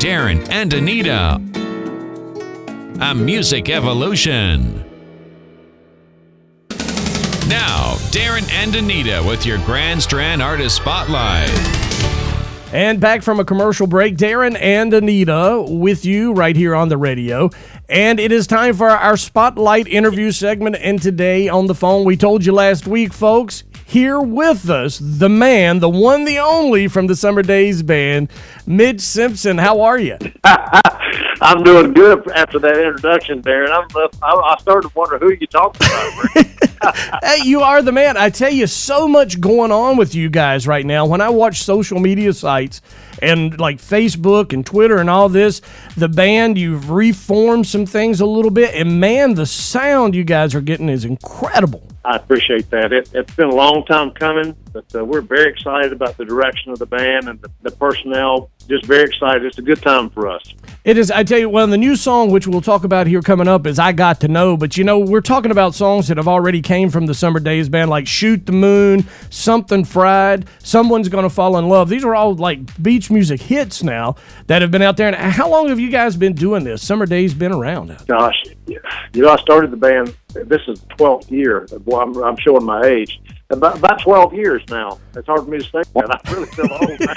Darin and Anita. A music evolution. Now, Darin and Anita with your Grand Strand Artist Spotlight. And back from a commercial break, Darin and Anita with you right here on the radio. And it is time for our Spotlight interview segment. And today on the phone, we told you last week, folks, here with us, the man, the one, the only from the Summerdaze band, Mitch Simpson. How are you? I'm doing good after that introduction, Darin. I started to wonder who you talking about. Hey, you are the man. I tell you, so much going on with you guys right now. When I watch social media sites and like Facebook and Twitter and all this, the band, you've reformed some things a little bit. And man, the sound you guys are getting is incredible. I appreciate that. It's been a long time coming, but we're very excited about the direction of the band and the personnel. Just very excited. It's a good time for us. It is. I tell you, well, the new song, which we'll talk about here coming up, is I Got to Know. But, you know, we're talking about songs that have already came from the Summerdaze band, like Shoot the Moon, Something Fried, Someone's Gonna Fall in Love. These are all, like, beach music hits now that have been out there. And how long have you guys been doing this? Summerdaze been around. Gosh, you know, I started the band, this is the 12th year. Well, I'm showing my age. About 12 years now. It's hard for me to say that. I really feel old now.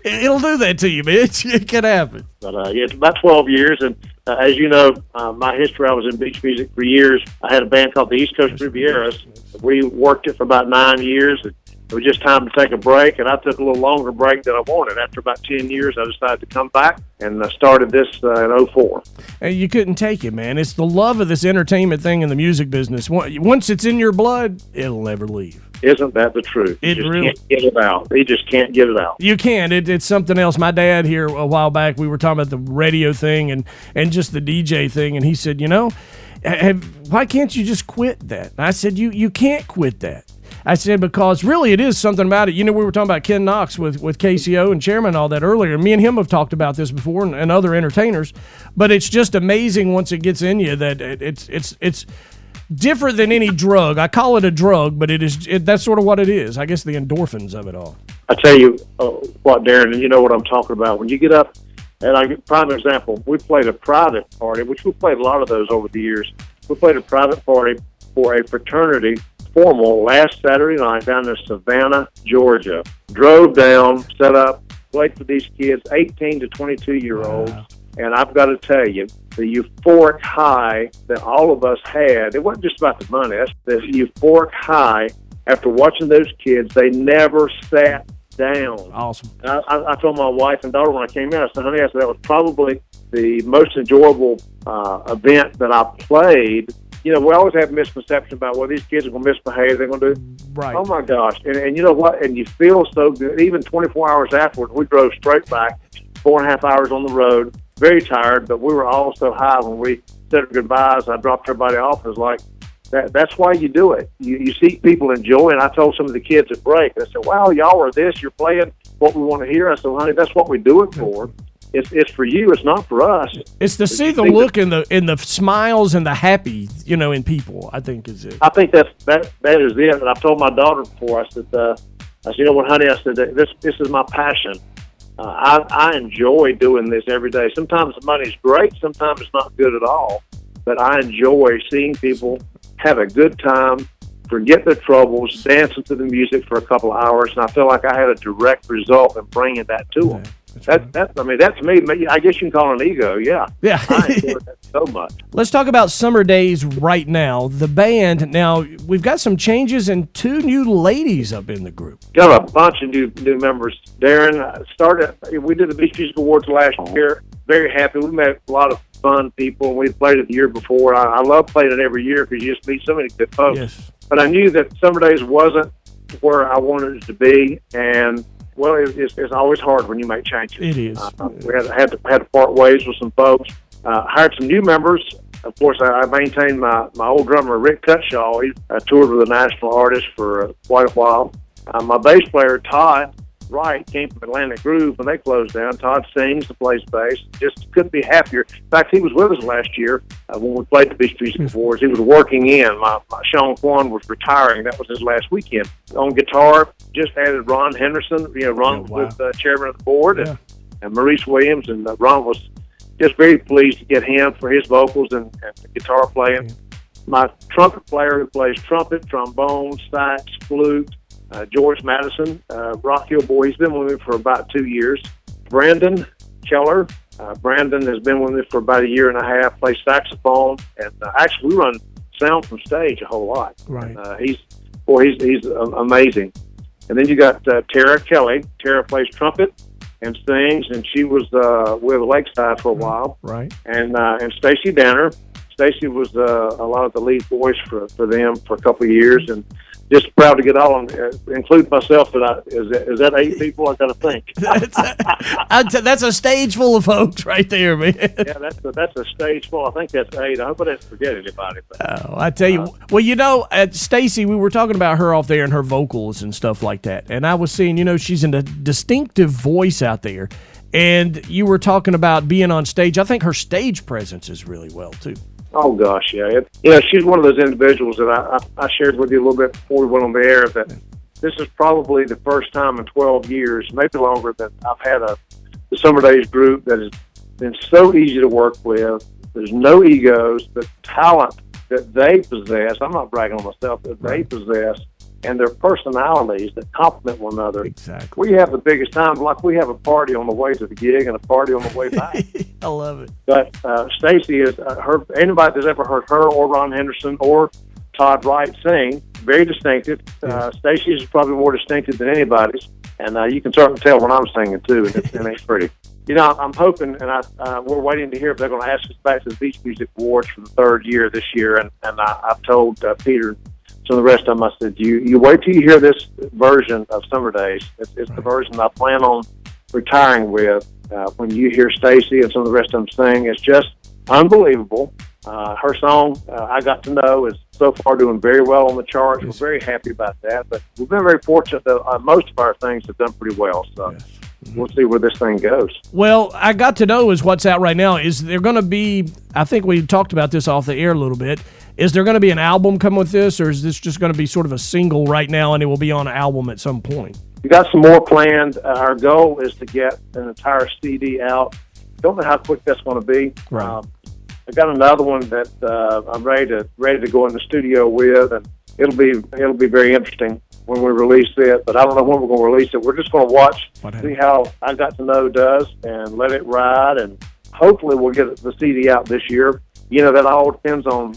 It'll do that to you, Mitch. It can happen. But yeah, it's about 12 years, and as you know, my history, I was in beach music for years. I had a band called the East Coast Rivieras. We worked it for about 9 years. It was just time to take a break, and I took a little longer break than I wanted. After about 10 years, I decided to come back, and I started this in 04. And you couldn't take it, man. It's the love of this entertainment thing in the music business. Once it's in your blood, it'll never leave. Isn't that the truth? You just can't get it out. You just can't get it out. You can't. It's something else. My dad here a while back, we were talking about the radio thing and just the DJ thing, and he said, you know, why can't you just quit that? And I said, you can't quit that. I said, because really it is something about it. You know, we were talking about Ken Knox with KCO and Chairman and all that earlier. Me and him have talked about this before and other entertainers. But it's just amazing once it gets in you that it's different than any drug. I call it a drug, but that's sort of what it is. I guess the endorphins of it all. I tell you what, Darin, and you know what I'm talking about. When you get up, and I give prime example, we played a private party, which we played a lot of those over the years. We played a private party for a fraternity formal last Saturday night down in Savannah, Georgia. Drove down, set up, played for these kids, 18 to 22-year-olds. Wow. And I've got to tell you, the euphoric high that all of us had, it wasn't just about the money, that's the euphoric high after watching those kids. They never sat down. Awesome. I told my wife and daughter when I came in, I said, honey, that was probably the most enjoyable event that I played. You know, we always have misconception about, well, these kids are going to misbehave, they're going to do. Right. Oh, my gosh. And you know what? And you feel so good. Even 24 hours afterwards, we drove straight back, 4.5 hours on the road, very tired, but we were all so high when we said our goodbyes. I dropped everybody off. It was like, that's why you do it. You see people enjoy, and I told some of the kids at break, I said, wow, y'all are this, you're playing what we want to hear. I said, honey, that's what we do it for. It's for you. It's not for us. It's to see the look in the smiles and the happy, you know, in people. I think is it. I think that is it. And I've told my daughter before. I said, you know what, honey? I said this is my passion. I enjoy doing this every day. Sometimes the money's great. Sometimes it's not good at all. But I enjoy seeing people have a good time, forget their troubles, dancing to the music for a couple of hours, and I feel like I had a direct result in bringing that to them. That's me. I guess you can call it an ego. Yeah. I enjoy that so much. Let's talk about Summerdaze right now. The band. Now we've got some changes and 2 new ladies up in the group. Got a bunch of new members. Darin we did the Beach Music Awards last year. Very happy. We met a lot of fun people. We played it the year before. I love playing it every year because you just meet so many good folks. Yes. But I knew that Summerdaze wasn't where I wanted it to be, and well, it's always hard when you make changes. It is. We had to part ways with some folks. Hired some new members. Of course, I maintained my old drummer, Rick Cutshaw. He toured with a national artist for quite a while. My bass player, Todd Wright, came from Atlantic Groove when they closed down. Todd sings and plays bass. Just couldn't be happier. In fact, he was with us last year when we played the Beach Music Awards. He was working in. My Sean Kwan was retiring. That was his last weekend. On guitar, just added Ron Henderson. You know, Ron was the chairman of the board. Yeah. Maurice Williams, and Ron was just very pleased to get him for his vocals and guitar playing. My trumpet player who plays trumpet, trombone, sax, flute, George Madison, Rock Hill boy. He's been with me for about 2 years. Brandon Keller. Brandon has been with me for about a year and a half, plays saxophone, and actually we run sound from stage a whole lot. Right. He's amazing. And then you got Tara Kelly. Tara plays trumpet and sings, and she was with Lakeside for a while. Right. And Stacy Danner. Stacy was a lot of the lead voice for them for a couple of years, and just proud to get all on, include myself. Is that 8 people? I got to think. That's a stage full of folks right there, man. Yeah, that's a stage full. I think that's 8. I hope I didn't forget anybody. But, I tell you, well, Stacy, we were talking about her off there and her vocals and stuff like that, and I was saying, she's in a distinctive voice out there, and you were talking about being on stage. I think her stage presence is really well too. Oh, gosh, yeah. She's one of those individuals that I shared with you a little bit before we went on the air, that this is probably the first time in 12 years, maybe longer, that I've had the Summerdaze group that has been so easy to work with. There's no egos. The talent that they possess, I'm not bragging on myself, that they possess, and their personalities that complement one another. Exactly. We have the biggest time, like we have a party on the way to the gig and a party on the way back. I love it. But Stacy is anybody that's ever heard her or Ron Henderson or Todd Wright sing, very distinctive. Stacy's is probably more distinctive than anybody's, and you can certainly tell when I'm singing too, and it's pretty. I'm hoping, and we're waiting to hear if they're going to ask us back to the Beach Music Awards for the 3rd year this year, and I've told Peter. So the rest of them, I said, you wait till you hear this version of Summerdaze. It's the version I plan on retiring with. When you hear Stacy and some of the rest of them sing, it's just unbelievable. Her song, I Got to Know, is so far doing very well on the charts. Yes. We're very happy about that. But we've been very fortunate that most of our things have done pretty well. So we'll see where this thing goes. Well, I Got to Know is what's out right now. Is there going to be, I think we talked about this off the air a little bit, is there going to be an album come with this, or is this just going to be sort of a single right now and it will be on an album at some point? We got some more planned. Our goal is to get an entire CD out. Don't know how quick that's going to be. Right. I got another one that I'm ready to go in the studio with, and it'll be very interesting when we release it. But I don't know when we're going to release it. We're just going to watch, see how I Got to Know does, and let it ride, and hopefully we'll get the CD out this year. That all depends on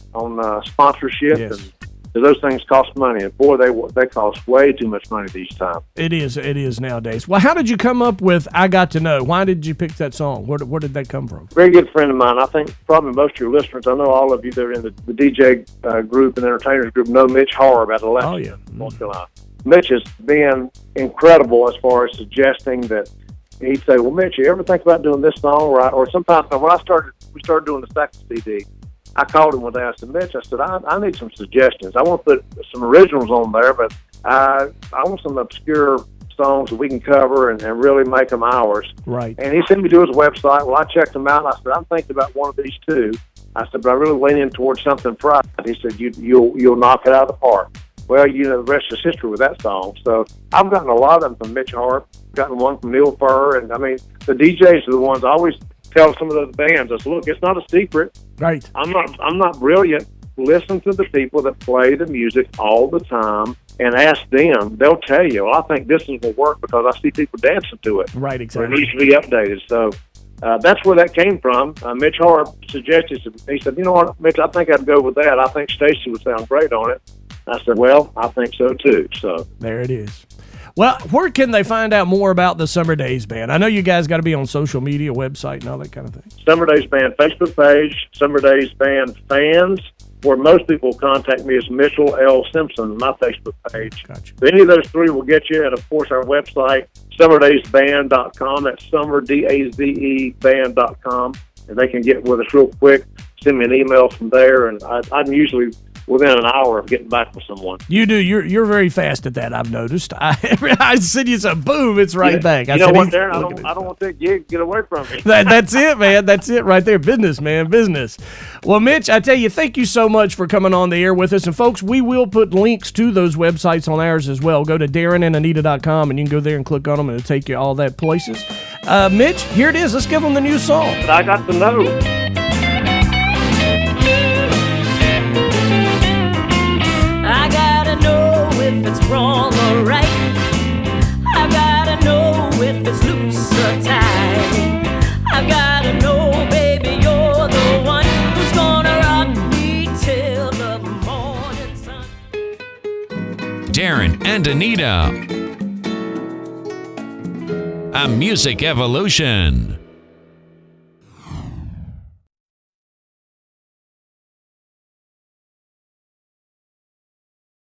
sponsorship. Yes. And those things cost money, and boy, they cost way too much money these times. It is nowadays. Well, how did you come up with I Got to Know? Why did you pick that song? Where did that come from? Very good friend of mine. I think probably most of your listeners, I know all of you that are in the DJ group and entertainers group know Mitch Harb out of Lexington, Oh, yeah. North Carolina. Mitch has been incredible as far as suggesting that he'd say, well, Mitch, you ever think about doing this song? Or sometimes when we started doing the second CD, I called him one day. I said, Mitch, I need some suggestions. I want to put some originals on there, but I want some obscure songs that we can cover and really make them ours. Right. And he sent me to his website. Well, I checked them out, and I said, I'm thinking about one of these two. I said, but I really lean in towards something private. He said, you'll knock it out of the park. Well, the rest is history with that song. So I've gotten a lot of them from Mitch Harp, gotten one from Neil Furr, and I mean, the DJs are the ones I always tell some of those bands. I said, look, it's not a secret. Right. I'm not brilliant. Listen to the people that play the music all the time and ask them. They'll tell you, I think this will work because I see people dancing to it. Right, exactly. It needs to be updated. So that's where that came from. Mitch Harp suggested, he said, you know what, Mitch, I think I'd go with that. I think Stacy would sound great on it. I said, well, I think so too. So there it is. Well, where can they find out more about the Summerdaze Band? I know you guys got to be on social media, website, and all that kind of thing. Summerdaze Band Facebook page, Summerdaze Band fans, where most people contact me is Mitchell L. Simpson, my Facebook page. Gotcha. So any of those three will get you, and of course our website, summerdazeband.com. That's summer, D-A-Z-E, band.com. And they can get with us real quick, send me an email from there, and I'm usually within an hour of getting back with someone. You do. You're very fast at that, I've noticed. I send you some, boom, it's right back. You know what, Darin? I don't want that gig to get away from me. That's it, man. That's it right there. Business, man, business. Well, Mitch, I tell you, thank you so much for coming on the air with us. And, folks, we will put links to those websites on ours as well. Go to DarinAnita.com, and you can go there and click on them, and it'll take you all that places. Mitch, here it is. Let's give them the new song. I got to know. I gotta know if it's wrong or right. I gotta know if it's loose or tight. I gotta know, baby, you're the one who's gonna rock me till the morning sun. Darin and Anita. A music evolution.